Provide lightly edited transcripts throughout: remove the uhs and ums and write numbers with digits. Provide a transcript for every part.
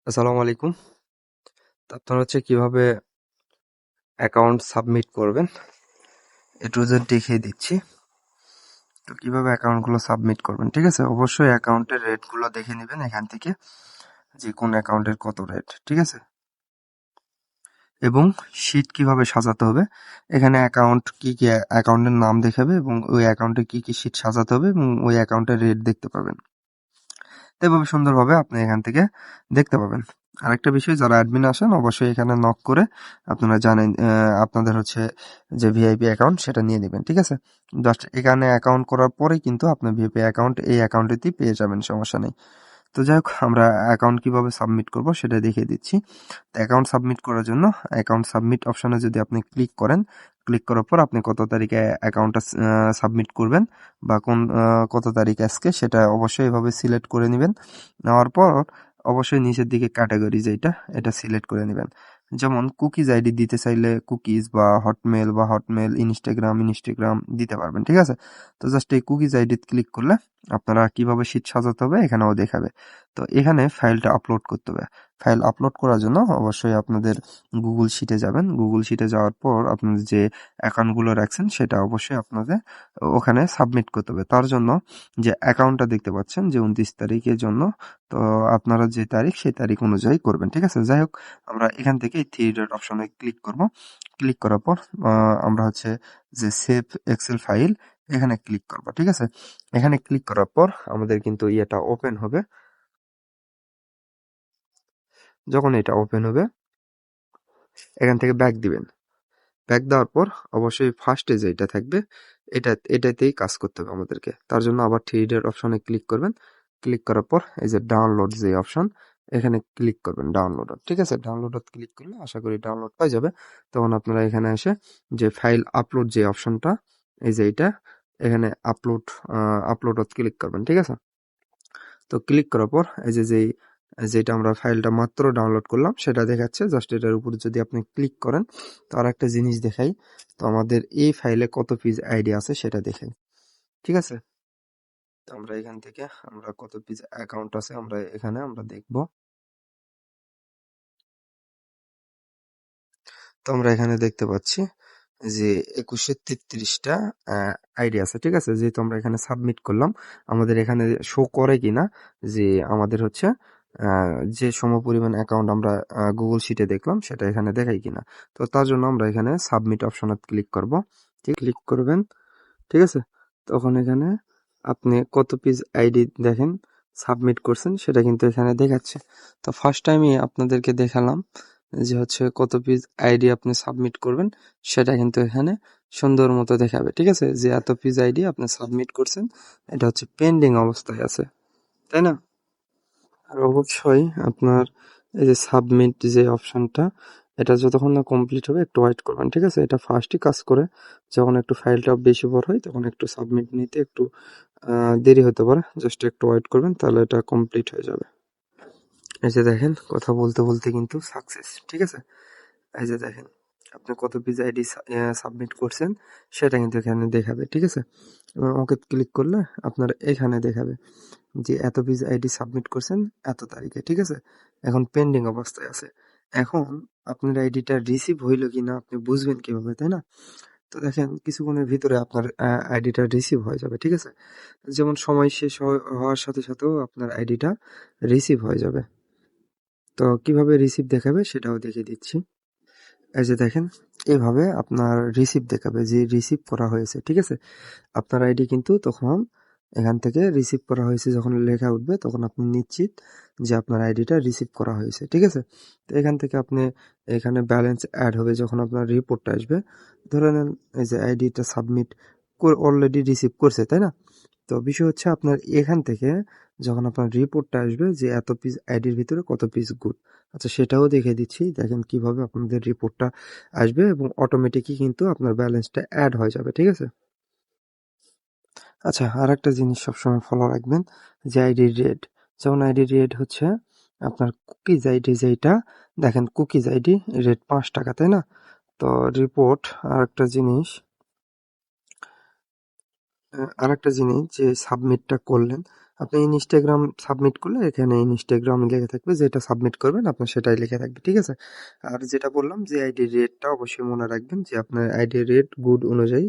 আসসালামু আলাইকুম। তো আপনারা কিভাবে অ্যাকাউন্ট সাবমিট করবেন এ টু জেড দেখিয়ে দিচ্ছি। তো কিভাবে অ্যাকাউন্টগুলো সাবমিট করবেন, ঠিক আছে? অবশ্যই অ্যাকাউন্টের রেটগুলো দেখে নেবেন এখান থেকে, যে কোন অ্যাকাউন্টের কত রেট, ঠিক আছে? এবং শিট কিভাবে সাজাতে হবে, এখানে অ্যাকাউন্ট কি কি অ্যাকাউন্টের নাম দেখাবে এবং ওই অ্যাকাউন্টে কি কি শিট সাজাতে হবে এবং ওই অ্যাকাউন্টের রেট দেখতে পাবেন। তো এভাবে সুন্দরভাবে আপনি এখান থেকে দেখতে পাবেন। আরেকটা বিষয়, যারা অ্যাডমিন আসেন অবশ্যই এখানে নক করে আপনারা জানেন আপনাদের যে ভিআইপি অ্যাকাউন্ট সেটা নিয়ে নেবেন, ঠিক আছে? জাস্ট এখানে অ্যাকাউন্ট করার পরেই কিন্তু আপনার ভিআইপি অ্যাকাউন্ট এই অ্যাকাউন্টেতেই পেয়ে যাবেন, সমস্যা নেই। তো যাই হোক, আমরা অ্যাকাউন্ট কিভাবে সাবমিট করব সেটা দেখিয়ে দিচ্ছি। তো অ্যাকাউন্ট সাবমিট করার জন্য অ্যাকাউন্ট সাবমিট অপশনে যদি আপনি ক্লিক করেন, ক্লিক করার পর আপনি কত তারিখে অ্যাকাউন্টটা সাবমিট করবেন বা কত তারিখ আজকে, সেটা অবশ্যই এভাবে সিলেক্ট করে নেবেন। নেওয়ার পর অবশ্যই নিচের দিকে ক্যাটাগরি যেটা, এটা সিলেক্ট করে নেবেন। যেমন কুকিজ আইডি দিতে চাইলে কুকিজ, বা হটমেল, ইনস্টাগ্রাম দিতে পারবেন, ঠিক আছে? তো জাস্ট এই কুকিজ আইডি ক্লিক করলে আপনারা কিভাবে শীট সাজাতে হবে এখানেও দেখাবে। তো এখানে ফাইলটা আপলোড করতে হবে। ফাইল আপলোড করার জন্য অবশ্যই আপনাদের গুগল শিটে যাবেন। গুগল শিটে যাওয়ার পর আপনাদের যে অ্যাকাউন্টগুলো রাখছেন সেটা অবশ্যই আপনাদের ওখানে সাবমিট করতে হবে। তার জন্য যে অ্যাকাউন্টটা দেখতে পাচ্ছেন যে 29 তারিখের জন্য, তো আপনারা যে তারিখ সেই তারিখ অনুযায়ী করবেন, ঠিক আছে? যাই হোক, আমরা এখান থেকে এই থ্রি ডট অপশনে ক্লিক করব। ক্লিক করার পর আমরা যে সেভ এক্সেল ফাইল, এখানে ক্লিক করব, ঠিক আছে? এখানে ক্লিক করার পর আমাদের কিন্তু ইয়েটা ওপেন হবে। যখন এটা ওপেন হবে, এখান থেকে ব্যাক দিবেন। ব্যাক দেওয়ার পর অবশ্যই ফার্স্টে যেটা থাকবে এটাতেই কাজ করতে হবে আমাদেরকে। তার জন্য আবার থ্রি ডট অপশনে ক্লিক করবেন। ক্লিক করার পর এই যে ডাউনলোড যে অপশন, এখানে ক্লিক করবেন ডাউনলোড, ঠিক আছে? ডাউনলোড ক্লিক করলে আশা করি ডাউনলোড হয়ে যাবে। তখন আপনারা এখানে এসে যে ফাইল আপলোড যে অপশনটা, এই যে এটা, এখানে আপলোড ক্লিক করবেন, ঠিক আছে? তো ক্লিক করার পর এই যেটা আমরা ফাইলটা মাত্র ডাউনলোড করলাম সেটা দেখাচ্ছে। জাস্ট এটার উপর যদি আপনি ক্লিক করেন, তো আর একটা জিনিস দেখাই। তো আমাদের এই ফাইলে কত পিস আইডি আছে সেটা দেখাই, ঠিক আছে? তো আমরা এখান থেকে আমরা কত পিস অ্যাকাউন্ট আছে আমরা দেখব। তো আমরা এখানে দেখতে পাচ্ছি যে 2133টা আইডি আছে, ঠিক আছে? যেহেতু আমরা এখানে সাবমিট করলাম, আমাদের এখানে শো করে কিনা যে আমাদের যে সমপরিমাণ অ্যাকাউন্ট আমরা গুগল শিটে দেখলাম সেটা এখানে দেখাই কিনা। তো তার জন্য আমরা এখানে সাবমিট অপশনে ক্লিক করব। ঠিক ক্লিক করবেন, ঠিক আছে? তখন এখানে আপনি কত পিস আইডি দেখেন সাবমিট করছেন সেটা কিন্তু এখানে দেখাচ্ছে। তো ফার্স্ট টাইমে আপনাদেরকে দেখালাম যে কত পিস আইডি আপনি সাবমিট করবেন, সেটা কিন্তু এখানে সুন্দর মতো দেখাবে, ঠিক আছে? যে এত পিস আইডি আপনি সাবমিট করছেন, এটা পেন্ডিং অবস্থায় আছে, তাই না? আর অবশ্যই আপনার এই যে সাবমিট যে অপশনটা, এটা যতক্ষণ না কমপ্লিট হবে একটু ওয়েট করবেন, ঠিক আছে? এটা ফার্স্টই কাজ করে। যখন একটু ফাইলটা বেশি বড় হয় তখন একটু সাবমিট নিতে একটু দেরি হতে পারে। জাস্ট একটু ওয়েট করবেন, তাহলে এটা কমপ্লিট হয়ে যাবে। এই যে দেখেন, কথা বলতে বলতে কিন্তু সাকসেস, ঠিক আছে? এই যে দেখেন, আপনি কত পিস আইডি সাবমিট করছেন সেটা কিন্তু এখানে দেখাবে, ঠিক আছে? এবার ওকে ক্লিক করলে আপনার এখানে দেখাবে যে এত পিস আইডি সাবমিট করছেন এত তারিখে, ঠিক আছে? এখন পেন্ডিং অবস্থায় আছে। এখন আপনার আইডিটা রিসিভ হইলো কিনা আপনি বুঝবেন কিভাবে, তাই না? তো দেখেন, কিছুক্ষণের ভিতরে আপনার আইডিটা রিসিভ হয়ে যাবে, ঠিক আছে? যেমন সময় শেষ হওয়ার সাথে সাথেও আপনার আইডিটা রিসিভ হয়ে যাবে। তো কিভাবে রিসিভ দেখাবে সেটাও দেখিয়ে দিচ্ছি। এই যে দেখেন, এভাবে আপনার রিসিভ দেখাবে যে রিসিভ করা হয়েছে, ঠিক আছে? আপনার আইডি কিন্তু তখন এখান থেকে রিসিভ করা হয়েছে যখন লেখা উঠবে, তখন আপনি নিশ্চিত যে আপনার আইডিটা রিসিভ করা হয়েছে, ঠিক আছে? তো এখান থেকে আপনি এখানে ব্যালেন্স অ্যাড হবে যখন আপনার রিপোর্টটা আসবে। ধরে নেন এই যে আইডিটা সাবমিট অলরেডি রিসিভ করছে, তাই না? তো বিষয় আপনার এখান থেকে যখন আপনার রিপোর্টটা আসবে যে এত পিস আইডির ভিতরে কত পিস গুড, আচ্ছা সেটাও দেখে দিচ্ছি। দেখেন কিভাবে আপনাদের রিপোর্টটা আসবে এবং অটোমেটিকই কিন্তু আপনার ব্যালেন্সটা অ্যাড হয়ে যাবে, ঠিক আছে? আচ্ছা, আর একটা জিনিস সবসময় ফলো রাখবেন, যে আইডি রেট। যেমন আইডি রেট আপনার কুকিজ আইডি যেটা, দেখেন কুকিজ আইডি রেট 5 টাকা, তাই না? তো রিপোর্ট, আর একটা জিনিস যে সাবমিটটা করলেন, আপনি ইনস্টাগ্রাম সাবমিট করলে এখানে ইনস্টাগ্রাম লেখা থাকবে, যেটা সাবমিট করবেন আপনার সেটাই লেখা থাকবে, ঠিক আছে? আর যেটা বললাম যে আইডি রেটটা অবশ্যই মনে রাখবেন যে আপনার আইডি রেট গুড অনুযায়ী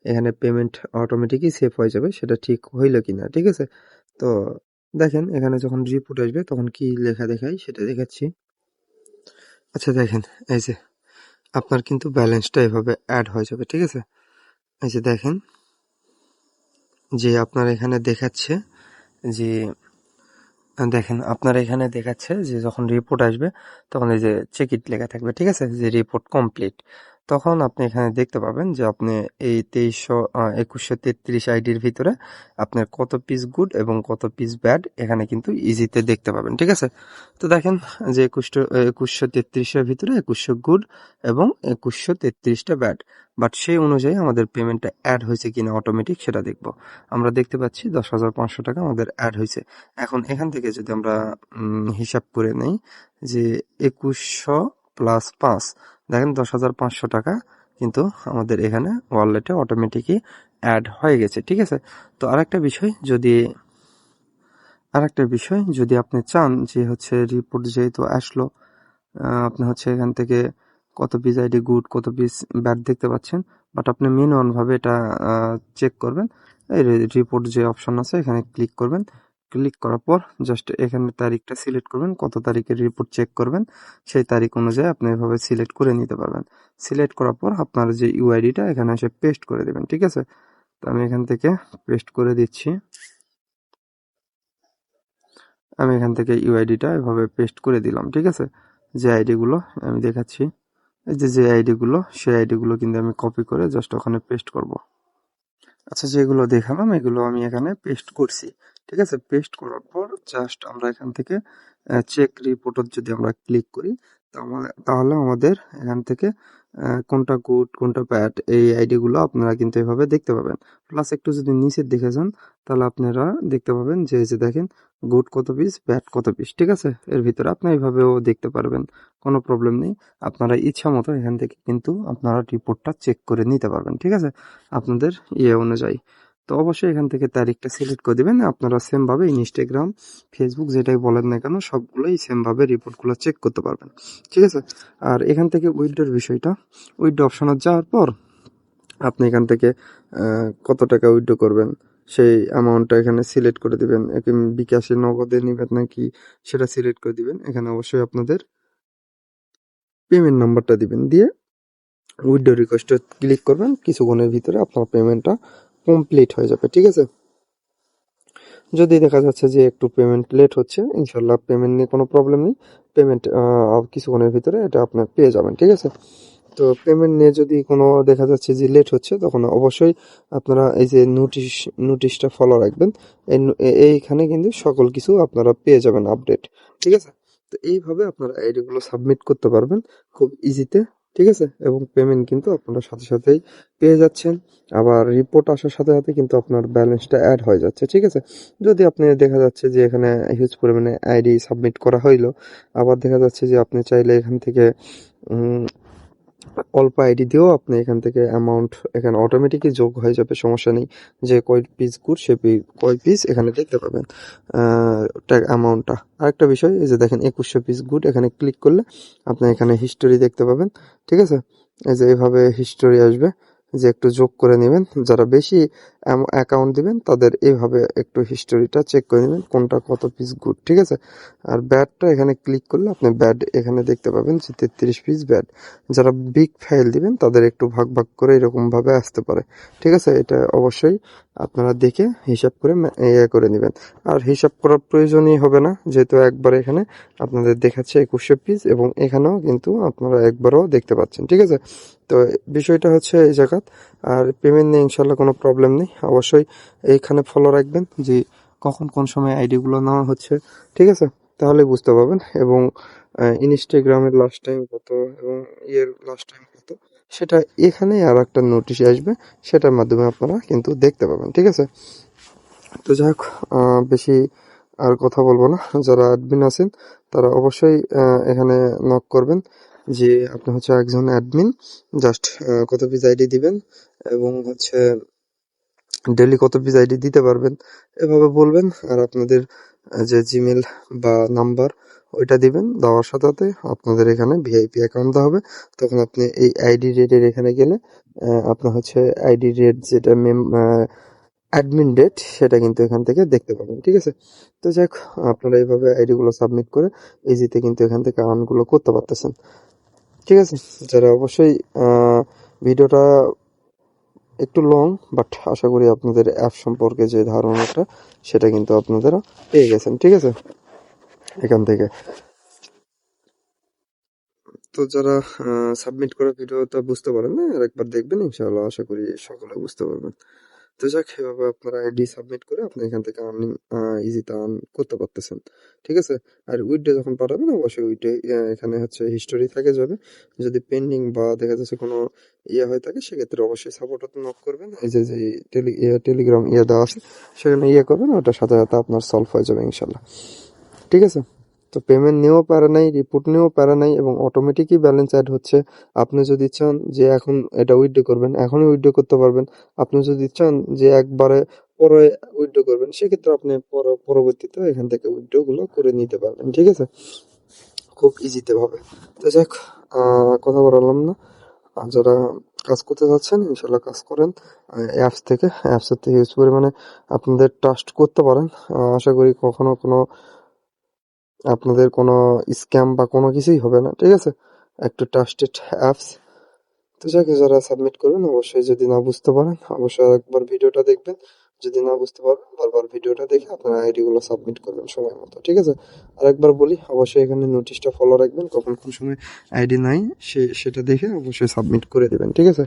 এখানে পেমেন্ট অটোমেটিকই সেভ হয়ে যাবে, সেটা ঠিক হইলো কিনা, ঠিক আছে? তো দেখেন এখানে যখন রিপোর্ট আসবে তখন কি লেখা দেখায় সেটা দেখাচ্ছি। আচ্ছা দেখেন, এই যে আপনার কিন্তু ব্যালেন্সটা এভাবে অ্যাড হয়ে যাবে, ঠিক আছে? এই যে দেখেন যে আপনার এখানে দেখাচ্ছে যে দেখেন আপনার এখানে দেখাচ্ছে যে যখন রিপোর্ট আসবে তখন এই যে চেক ইট লেখা থাকবে, ঠিক আছে, যে রিপোর্ট কমপ্লিট। তখন আপনি এখানে দেখতে পাবেন যে আপনি এই 2133 আইডির ভিতরে আপনার কত পিস গুড এবং কত পিস ব্যাড এখানে কিন্তু ইজিতে দেখতে পাবেন, ঠিক আছে? তো দেখেন যে 2133-এর ভিতরে 2100 গুড এবং 2133টা ব্যাড, বাট সেই অনুযায়ী আমাদের পেমেন্টটা অ্যাড হয়েছে কিনা অটোমেটিক সেটা দেখব। আমরা দেখতে পাচ্ছি 10,500 টাকা আমাদের অ্যাড হয়েছে। এখন এখান থেকে যদি আমরা হিসাব করে নেই যে 2100 প্লাস 5, দেখেন 10,500 টাকা কিন্তু আমাদের এখানে ওয়ালেটে অটোমেটিকই অ্যাড হয়ে গেছে, ঠিক আছে? তো আরেকটা বিষয় যদি আপনি চান যে হচ্ছে রিপোর্ট যেহেতু আসলো, আপনি হচ্ছে এখান থেকে কত পিস আইডি গুড কত পিস ব্যাড দেখতে পাচ্ছেন, বাট আপনি ম্যানুয়াল ভাবে এটা চেক করবেন। এই রিপোর্ট যে অপশন আছে এখানে ক্লিক করবেন, ক্লিক করার পর জাস্ট এখানে তারিখটা সিলেক্ট করবেন, কত তারিখের রিপোর্ট চেক করবেন সেই তারিখ অনুযায়ী আপনি এভাবে সিলেক্ট করে নিতে পারবেন। সিলেক্ট করার পর আপনার যে ইউআইডিটা এখানে এসে পেস্ট করে দেবেন, ঠিক আছে? তো আমি এখান থেকে পেস্ট করে দিচ্ছি। আমি এখান থেকে ইউআইডিটা এভাবে পেস্ট করে দিলাম, ঠিক আছে? যে আইডিগুলো আমি দেখাচ্ছি, এই যে আইডিগুলো সেই আইডিগুলো কিন্তু আমি কপি করে জাস্ট ওখানে পেস্ট করব। আচ্ছা যেগুলো দেখালাম এগুলো আমি এখানে পেস্ট করছি, ঠিক আছে? পেস্ট করার পর জাস্ট আমরা এখান থেকে চেক রিপোর্টত যদি আমরা ক্লিক করি তাহলে আমাদের এখান থেকে কোনটা গুড কোনটা ব্যাড এই আইডিগুলো আপনারা কিন্তু এভাবে দেখতে পাবেন। প্লাস একটু যদি নিচের দিকে যান তাহলে আপনারা দেখতে পাবেন যে এই যে দেখেন গুড কত পিস ব্যাড কত পিস, ঠিক আছে? এর ভিতরে আপনি এইভাবেও দেখতে পারবেন, কোনো প্রবলেম নেই। আপনারা ইচ্ছা মতো এখান থেকে কিন্তু আপনারা রিপোর্টটা চেক করে নিতে পারবেন, ঠিক আছে, আপনাদের অনুযায়ী। তো অবশ্যই এখান থেকে তারিখটা সিলেক্ট করে দিবেন। আপনারা সেম ভাবে ইনস্টাগ্রাম ফেসবুক যেটাই বলেন না কেন সবগুলোই সেম ভাবে রিপোর্টগুলো চেক করতে পারবেন, ঠিক আছে? আর এখান থেকে উইথড্রর বিষয়টা, উইথড্র অপশনে যাওয়ার পর আপনি এখান থেকে কত টাকা উইথড্র করবেন সেই অ্যামাউন্টটা এখানে সিলেক্ট করে দিবেন। বিকাশে নগদে নিবেন নাকি সেটা সিলেক্ট করে দিবেন। এখানে অবশ্যই আপনাদের পেমেন্ট নাম্বারটা দিবেন, দিয়ে উইথড্র রিকোয়েস্টে ক্লিক করবেন। কিছুক্ষণের ভিতরে আপনার পেমেন্টটা কমপ্লিট হয়ে যাবে, ঠিক আছে? যদি দেখা যাচ্ছে যে একটু পেমেন্ট লেট হচ্ছে, ইনশাল্লাহ পেমেন্ট নিয়ে কোনো প্রবলেম নেই। পেমেন্ট কিছুক্ষণের ভিতরে এটা আপনার পেয়ে যাবেন, ঠিক আছে? তো পেমেন্ট নিয়ে যদি কোনো দেখা যাচ্ছে যে লেট হচ্ছে তখন অবশ্যই আপনারা এই যে নোটিশটা ফলো রাখবেন। এইখানে কিন্তু সকল কিছু আপনারা পেয়ে যাবেন আপডেট, ঠিক আছে? তো এইভাবে আপনারা আইডিগুলো সাবমিট করতে পারবেন খুব ইজিতে, ঠিক আছে? এবং পেমেন্ট কিন্তু আপনারা সাথে সাথেই পেয়ে যাচ্ছেন। আবার রিপোর্ট আসার সাথে সাথে কিন্তু আপনার ব্যালেন্সটা অ্যাড হয়ে যাচ্ছে, ঠিক আছে? যদি আপনি দেখা যাচ্ছে যে এখানে হিউজ পরিমাণে আইডি সাবমিট করা হইলো, আবার দেখা যাচ্ছে যে আপনি চাইলে এখান থেকে উম অল্প আইডি দিয়েও আপনি এখান থেকে অ্যামাউন্ট এখানে অটোমেটিকই যোগ হয়ে যাবে, সমস্যা নেই। যে কয় পিস গুড সে কয় পিস এখানে দেখতে পাবেন অ্যামাউন্টটা। আরেকটা বিষয় এই যে দেখেন 2100 পিস গুড, এখানে ক্লিক করলে আপনি এখানে হিস্টোরি দেখতে পাবেন, ঠিক আছে? এই যে এভাবে হিস্টোরি আসবে, যে একটু যোগ করে নেবেন। যারা বেশি অ্যাকাউন্ট দিবেন তাদের এইভাবে একটু হিস্টোরিটা চেক করে নেবেন কোনটা কত পিস গুড, ঠিক আছে? আর ব্যাডটা এখানে ক্লিক করলে আপনি ব্যাড এখানে দেখতে পাবেন যে 33 পিস ব্যাড। যারা বিগ ফাইল দিবেন তাদের একটু ভাগ ভাগ করে এরকম ভাবে আসতে পারে, ঠিক আছে? এটা অবশ্যই আপনারা দেখে হিসাব করে করে নেবেন। আর হিসাব করার প্রয়োজনই হবে না, যেহেতু একবার এখানে আপনাদের দেখাচ্ছে 2100 পিস এবং এখানেও কিন্তু আপনারা একবারও দেখতে পাচ্ছেন, ঠিক আছে? তো বিষয়টা হচ্ছে এই জায়গাত। আর পেমেন্ট নিয়ে ইনশাল্লাহ কোনো প্রবলেম নেই। অবশ্যই এইখানে ফলো রাখবেন যে কখন কোন সময় আইডিগুলো নেওয়া হচ্ছে, ঠিক আছে? তাহলে বুঝতে পারবেন। এবং ইনস্টাগ্রামের লাস্ট টাইম কত এবং লাস্ট টাইম কত সেটা এখানে আর একটা নোটিশ আসবে, সেটার মাধ্যমে আপনারা কিন্তু দেখতে পাবেন, ঠিক আছে? তো যাই হোক, বেশি আর কথা বলবো না। যারা অ্যাডমিন আছেন তারা অবশ্যই এখানে নক করবেন যে আপনি হচ্ছে একজন অ্যাডমিন, জাস্ট কত পিস আইডি দিবেন এবং হচ্ছে ডেইলি কত পিস আইডি দিতে পারবেন এভাবে বলবেন। আর আপনাদের যে জিমেল বা নাম্বার ওইটা দিবেন, দেওয়ার সাথে সাথে আপনাদের এখানে ভিআইপি অ্যাকাউন্ট দেওয়া হবে। তখন আপনি এই আইডি রেটের এখানে গেলে আপনার হচ্ছে আইডি রেট যেটা অ্যাডমিন রেট সেটা কিন্তু এখান থেকে দেখতে পাবেন, ঠিক আছে? তো যাক, আপনারা এইভাবে আইডিগুলো সাবমিট করে ইজিতে কিন্তু এখান থেকে আর্নগুলো করতে পারতেছেন, ঠিক আছে? যারা অবশ্যই ভিডিওটা একটু লং, বাট আশা করি আপনাদের অ্যাপ সম্পর্কে যে ধারণাটা সেটা কিন্তু আপনারা পেয়ে গেছেন, ঠিক আছে, এখান থেকে। তো যারা সাবমিট করা ভিডিওটা বুঝতে পারেন না, আরেকবার দেখবেন, ইনশাআল্লাহ আশা করি সকলে বুঝতে পারবেন। তো যাক, এভাবে আপনারা আইডি সাবমিট করে আপনি এখান থেকে আর্নিং ইজিতে আর্ন করতে পারতেছেন, ঠিক আছে? আর উইথড্র যখন পাঠাবেন অবশ্যই উইথড্র এখানে হচ্ছে হিস্টোরি থেকে যাবে। যদি পেন্ডিং বা দেখা যাচ্ছে কোনো হয়ে থাকে সেক্ষেত্রে অবশ্যই সাপোর্ট নক করবেন। এই যে যে টেলিগ্রাম দেওয়া আছে সেখানে করবেন, ওটার সাথে সাথে আপনার সলভ হয়ে যাবে ইনশাল্লাহ, ঠিক আছে? তো পেমেন্ট নিয়েও প্যারা নাই, রিপোর্ট নিয়েও প্যারা নাই, এবং অটোমেটিকই ব্যালেন্স অ্যাড হচ্ছে। আপনি যদি চান যে এখন এটা উইথড্র করবেন, এখনই উইথড্র করতে পারবেন। আপনি যদি চান যে একবারে পরে উইথড্র করবেন, সেক্ষেত্রে আপনি পরবর্তীতে এখান থেকে উইথড্র গুলো করে নিতে পারবেন, ঠিক আছে? খুব ইজিতে ভাবে। তো যাক, কথা বললাম না। আর যারা কাজ করতে যাচ্ছেন ইনশাল্লাহ কাজ করেন অ্যাপসের থেকে ইউজ পরিমাণে আপনাদের ট্রাস্ট করতে পারেন। আশা করি কখনো কোনো আপনাদের কোনো স্ক্যাম বা কোনো কিছুই হবে না, ঠিক আছে? একটু ট্রাস্টেড অ্যাপস। তো যাক, যারা সাবমিট করবেন অবশ্যই যদি না বুঝতে পারেন অবশ্যই একবার ভিডিওটা দেখবেন। যদি না বুঝতে পারবেন বারবার ভিডিওটা দেখে আপনার আইডি গুলো সাবমিট করবেন সময় মতো, ঠিক আছে? আর একবার বলি, অবশ্যই এখানে নোটিশটা ফলো রাখবেন, কখন কোন সময় আইডি নাই সেটা দেখে অবশ্যই সাবমিট করে দেবেন, ঠিক আছে?